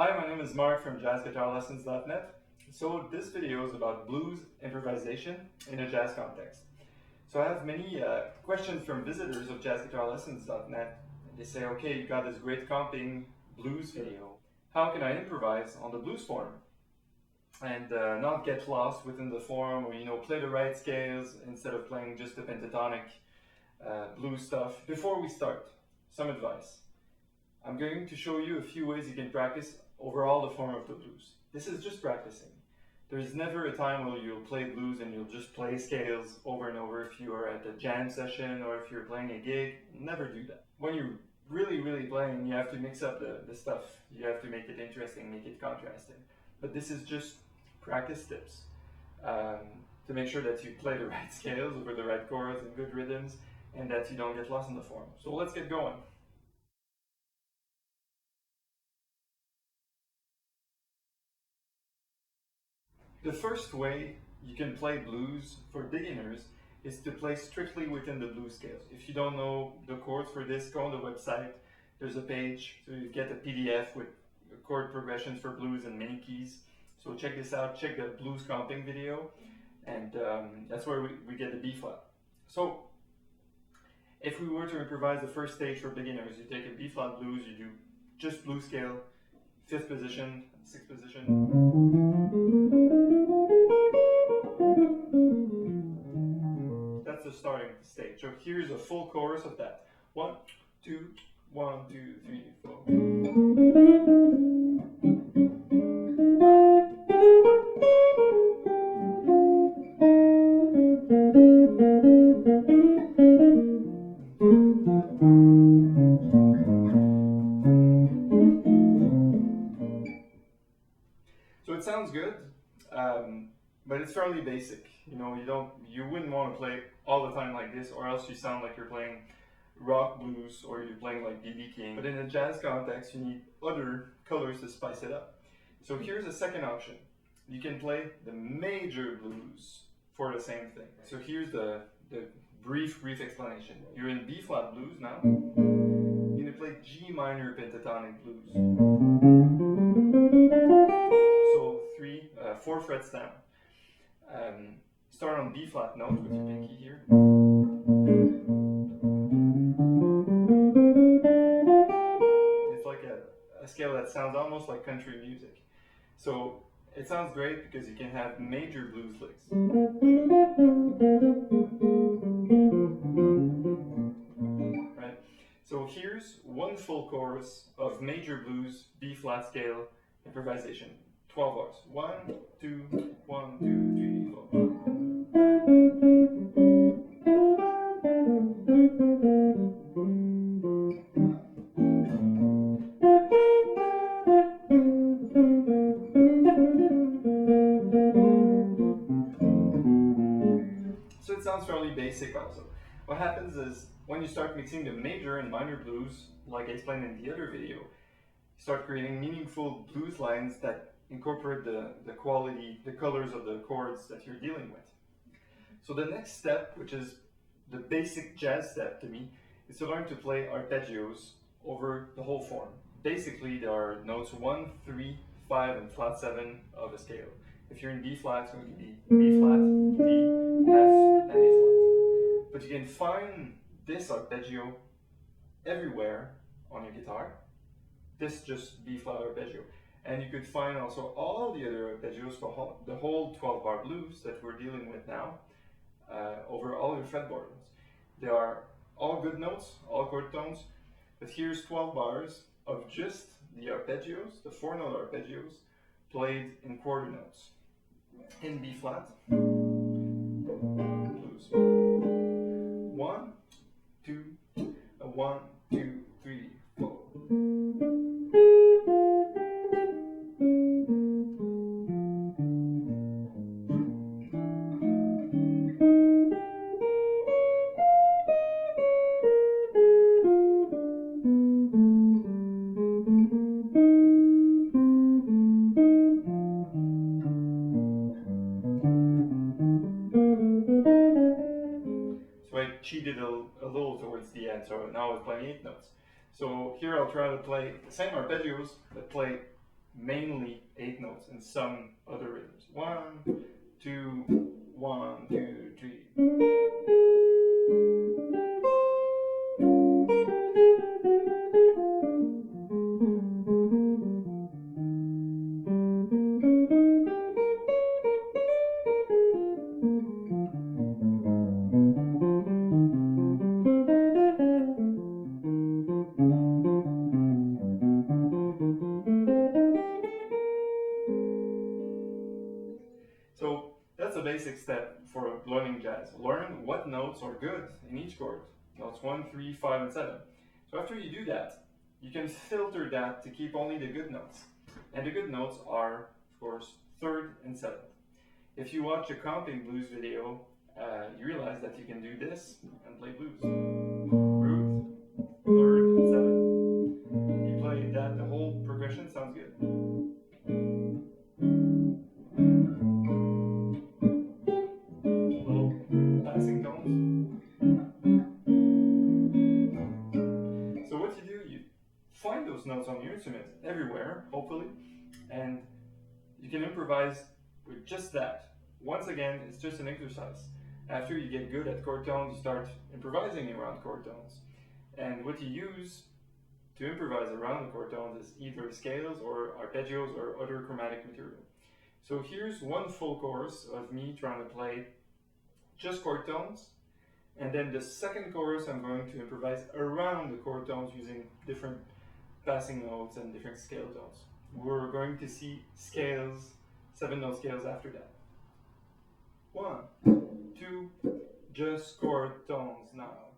Hi, my name is Mark from jazzguitarlessons.net. So this video is about blues improvisation in a jazz context. So I have many questions from visitors of jazzguitarlessons.net. They say, okay, you got this great comping blues video. How can I improvise on the blues form? And not get lost within the form, or play the right scales instead of playing just the pentatonic blues stuff. Before we start, some advice. I'm going to show you a few ways you can practice overall the form of the blues. This is just practicing. There's never a time where you'll play blues and you'll just play scales over and over if you are at a jam session or if you're playing a gig. Never do that. When you're really playing, you have to mix up the stuff. You have to make it interesting, make it contrasting. But this is just practice tips to make sure that you play the right scales over the right chords and good rhythms, and that you don't get lost in the form. So let's get going. The first way you can play blues for beginners is to play strictly within the blues scales. If you don't know the chords for this, go on the website. There's a page, so you get a PDF with chord progressions for blues and mini keys. So check this out, check the blues comping video, and that's where we get the B flat. So if we were to improvise the first stage for beginners, you take a B flat blues, you do just blues scale, 5th position, 6th position. That's the starting stage. So here's a full chorus of that. 1, 2, 1, 2, 3, 4. So it sounds good, but it's fairly basic. You wouldn't want to play all the time like this, or else you sound like you're playing rock blues or you're playing like B.B. King. But in a jazz context, you need other colors to spice it up. So here's a second option. You can play the major blues for the same thing. So here's the brief explanation. You're in B flat blues now. You're going to play G minor pentatonic blues. So 4 frets down. Start on B flat note with your pinky here. It's like a scale that sounds almost like country music. So it sounds great because you can have major blues licks. Right? So here's one full chorus of major blues B flat scale improvisation. 12 bars. 1, 2, 1, 2, 3, 4. So it sounds fairly basic also. What happens is when you start mixing the major and minor blues, like I explained in the other video, you start creating meaningful blues lines that incorporate the quality, the colors of the chords that you're dealing with. So the next step, which is the basic jazz step to me, is to learn to play arpeggios over the whole form. Basically, there are notes 1, 3, 5, and flat 7 of a scale. If you're in B flat, it's going to be B flat, D, F, and A flat. But you can find this arpeggio everywhere on your guitar. This just B flat arpeggio. And you could find also all the other arpeggios for the whole 12-bar blues that we're dealing with now over all your fretboard notes. They are all good notes, all chord tones, but here's 12 bars of just the arpeggios, the 4-note arpeggios, played in quarter notes. In B flat, blues. 1, 2, 1, 2, 3, 4. So I cheated a little towards the end, so now I was playing 8 notes. So here I'll try to play the same arpeggios, but play mainly 8 notes and some other rhythms. 1, 2, 1, 2, 3. So that's a basic step for learning jazz. Learn what notes are good in each chord. Notes 1, 3, 5, and 7. So after you do that, you can filter that to keep only the good notes. And the good notes are, of course, 3rd and 7th. If you watch a comping blues video, you realize that you can do this and play blues. Root, 3rd, and 7th. You play that, the whole progression sounds good. Little passing tones. So what you do, you find those notes on your instrument everywhere, hopefully, and you can improvise with just that. Once again, it's just an exercise. After you get good at chord tones, you start improvising around chord tones. And what you use to improvise around the chord tones is either scales or arpeggios or other chromatic material. So here's one full chorus of me trying to play just chord tones. And then the second chorus, I'm going to improvise around the chord tones using different passing notes and different scale tones. We're going to see scales, 7-note scales after that. 1, 2, just chord tones now.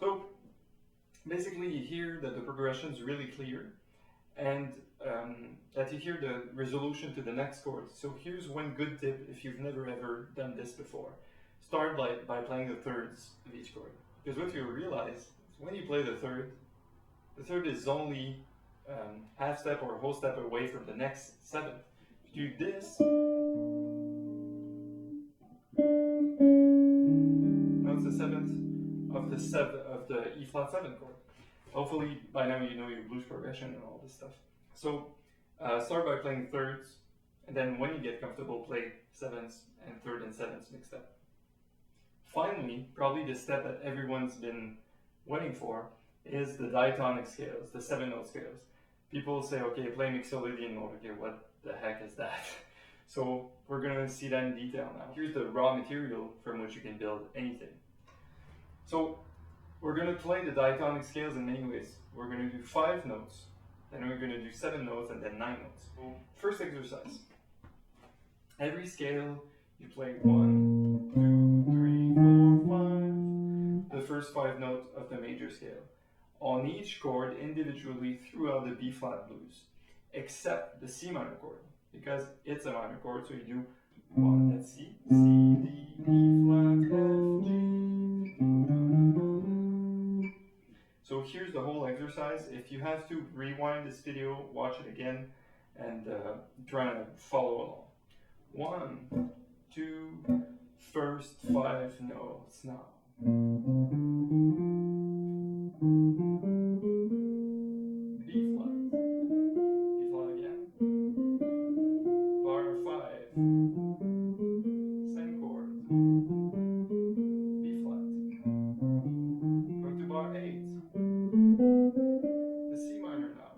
So basically you hear that the progression is really clear and that you hear the resolution to the next chord. So here's one good tip if you've never ever done this before. Start by playing the thirds of each chord. Because what you'll realize is when you play the third is only half step or a whole step away from the next seventh. If you do this, now it's the seventh of the E flat 7 chord. Hopefully by now you know your blues progression and all this stuff. So start by playing thirds, and then when you get comfortable, play sevenths and third and sevenths mixed up. Finally, probably the step that everyone's been waiting for is the diatonic scales, the 7-note scales. People say, okay, play mixolydian mode. Okay, what the heck is that? So we're going to see that in detail now. Here's the raw material from which you can build anything. So we're going to play the diatonic scales in many ways. We're going to do 5 notes, then we're going to do 7 notes, and then 9 notes. First exercise. Every scale, you play 1, 2, 3, 4, 5, the first 5 notes of the major scale, on each chord individually throughout the B flat blues, except the C minor chord, because it's a minor chord, so you do 1, that's C, C, D, E flat, F, G. So here's the whole exercise. If you have to rewind this video, watch it again, and try to follow along. 1, 2, first 5 notes now. B flat. B flat again. Bar 5. Same chord. B flat. Going to bar 8. The C minor now.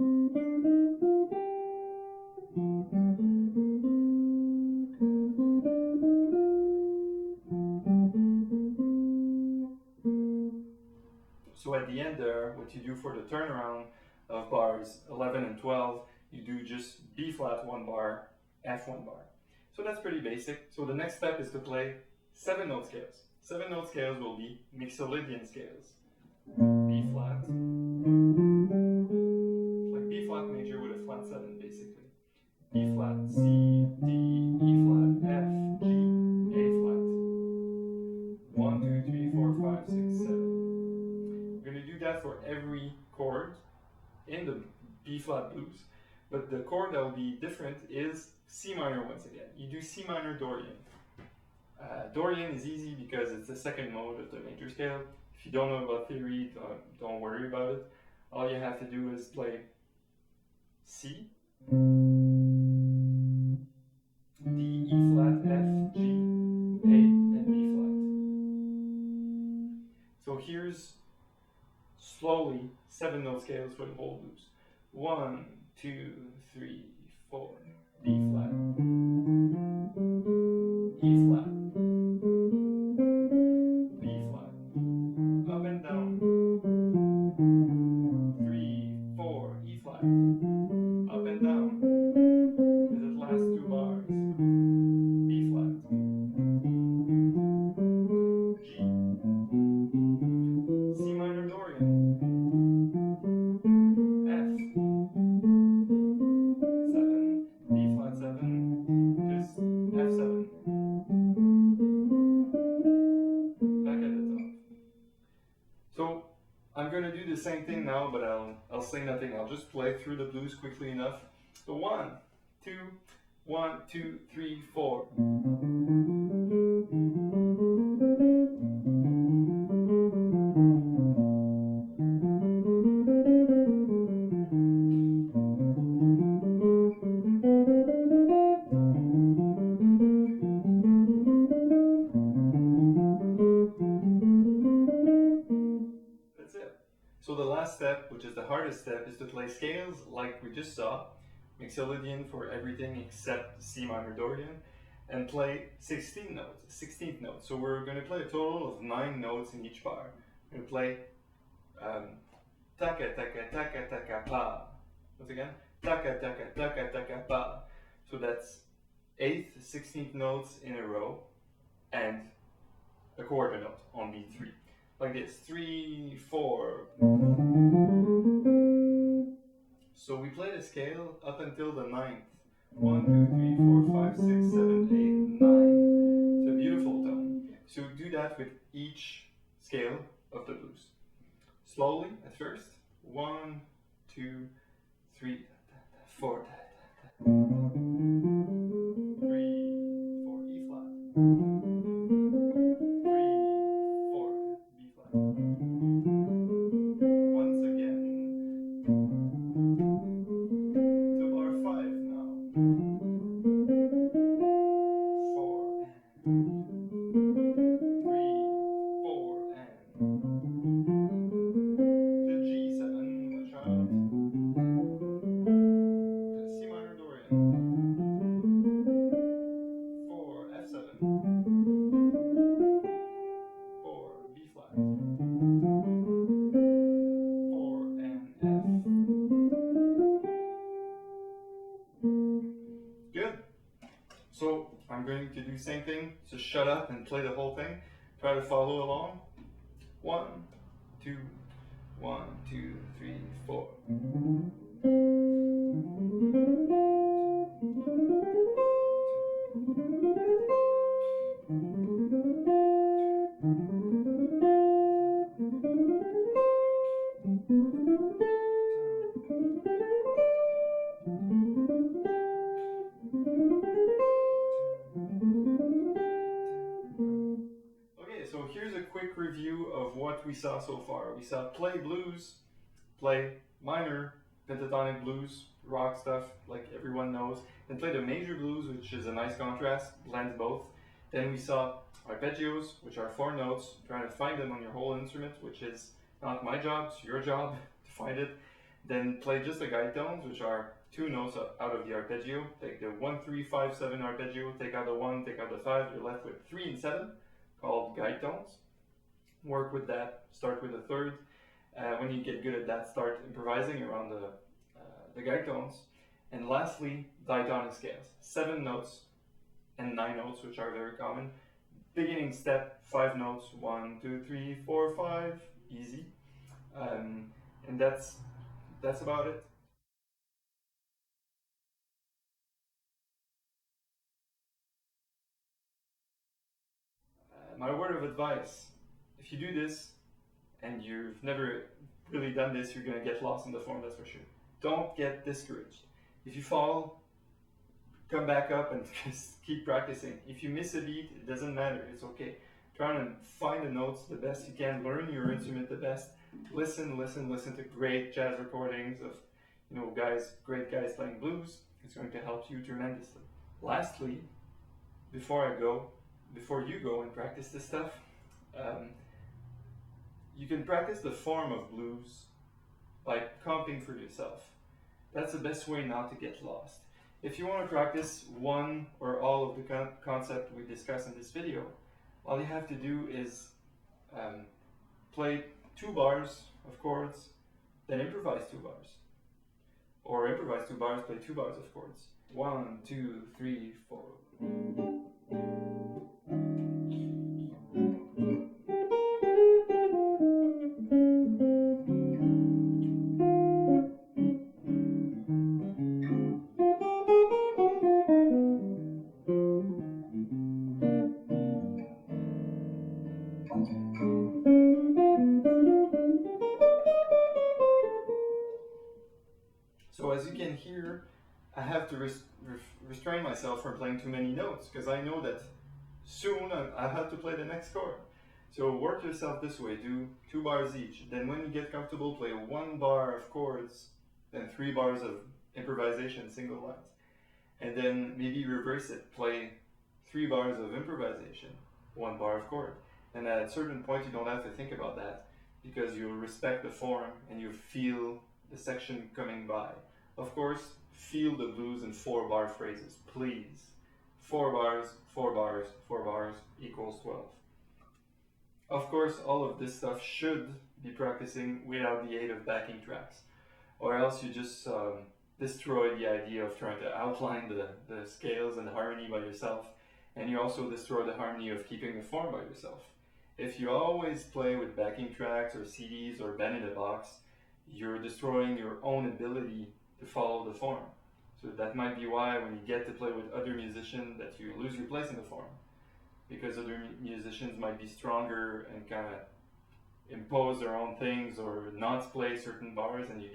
So at the end there, what you do for the turnaround, of bars 11 and 12, you do just B flat 1 bar, F 1 bar. So that's pretty basic. So the next step is to play 7-note scales. 7-note scales will be Mixolydian scales. B flat, like B flat major with a flat 7 basically. B flat, C, D, E flat, F, G, A flat. 1, 2, 3, 4, 5, 6, 7. We're going to do that for every chord in the B flat blues. But the chord that will be different is C minor once again. You do C minor Dorian. Dorian is easy because it's the second mode of the major scale. If you don't know about theory, don't worry about it. All you have to do is play C, D, E flat, F, G, A, and B flat. So here's slowly 7-note scales for the whole blues. 1, 2, 3, 4, D flat, E flat, B flat, up and down, 3, 4, E flat, up and down, as it lasts 2 bars, B flat, G, C minor Dorian, F, 7, B flat 7, just F7, back at the top. So I'm going to do the same thing now, but I'll say nothing. I'll just play through the blues quickly enough. So 1, 2, 1, 2, 3, 4. That's it. So the last step, which is the hardest step, is to play scales like we just saw. Mixolydian for everything except C minor Dorian, and play 16th note. So we're going to play a total of 9 notes in each bar. We're going to play taka taka taka taka pa. Once again, taka taka taka taka pa. So that's 8th, 16th notes in a row, and a quarter note on beat 3. Like this, 3, 4. So we play the scale up until the 9th. 1, 2, 3, 4, 5, 6, 7, 8, 9. It's a beautiful tone. So do that with each scale of the blues. Slowly at first. 1, 2, 3, 4. 3, 4, E flat. 3, 4, B flat. Once again. To bar 5 now. 4 and 3, 4 and the G7, watch out. The C minor Dorian. 4 F7. 4 B flat. 4 and F. Good. So I'm going to do the same thing. Just shut up and play the whole thing. Try to follow along. 1, 2, 1, 2, 3, 4. Okay, so here's a quick review of what we saw so far. We saw play blues, play minor pentatonic blues, rock stuff like everyone knows, and play the major blues, which is a nice contrast, blends both. Then we saw arpeggios, which are 4 notes, trying to find them on your whole instrument, which is not my job, it's your job to find it. Then play just the guide tones, which are 2 notes out of the arpeggio. Take the 1, 3, 5, 7 arpeggio, take out the 1, take out the 5, you're left with 3 and 7, called guide tones. Work with that, start with the third. When you get good at that, start improvising around the guide tones. And lastly, diatonic scales. 7 notes and 9 notes, which are very common. Beginning step, 5 notes, 1, 2, 3, 4, 5, easy. And that's about it. My word of advice, if you do this and you've never really done this, you're going to get lost in the form, that's for sure. Don't get discouraged. If you fall, come back up and just keep practicing. If you miss a beat, it doesn't matter, it's okay. Try and find the notes the best you can, learn your instrument the best. Listen to great jazz recordings of great guys playing blues. It's going to help you tremendously. Lastly, before you go and practice this stuff, you can practice the form of blues by comping for yourself. That's the best way not to get lost. If you want to practice one or all of the concept we discussed in this video, all you have to do is play 2 bars of chords, then improvise 2 bars. Or improvise 2 bars, play 2 bars of chords. 1, 2, 3, 4. So as you can hear, I have to restrain myself from playing too many notes because I know that soon I have to play the next chord. So work yourself this way, do 2 bars each. Then when you get comfortable, play 1 bar of chords, then 3 bars of improvisation, single lines. And then maybe reverse it, play 3 bars of improvisation, 1 bar of chord. And at a certain point you don't have to think about that because you'll respect the form and you feel the section coming by. Of course, feel the blues in 4 bar phrases, please. 4 bars, 4 bars, 4 bars equals 12. Of course, all of this stuff should be practicing without the aid of backing tracks, or else you just destroy the idea of trying to outline the scales and the harmony by yourself, and you also destroy the harmony of keeping the form by yourself. If you always play with backing tracks or CDs or band in a box, you're destroying your own ability to follow the form. So that might be why when you get to play with other musicians that you lose your place in the form. Because other musicians might be stronger and kind of impose their own things or not play certain bars, and you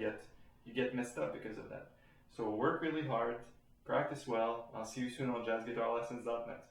get messed up because of that. So work really hard, practice well. I'll see you soon on jazzguitarlessons.net.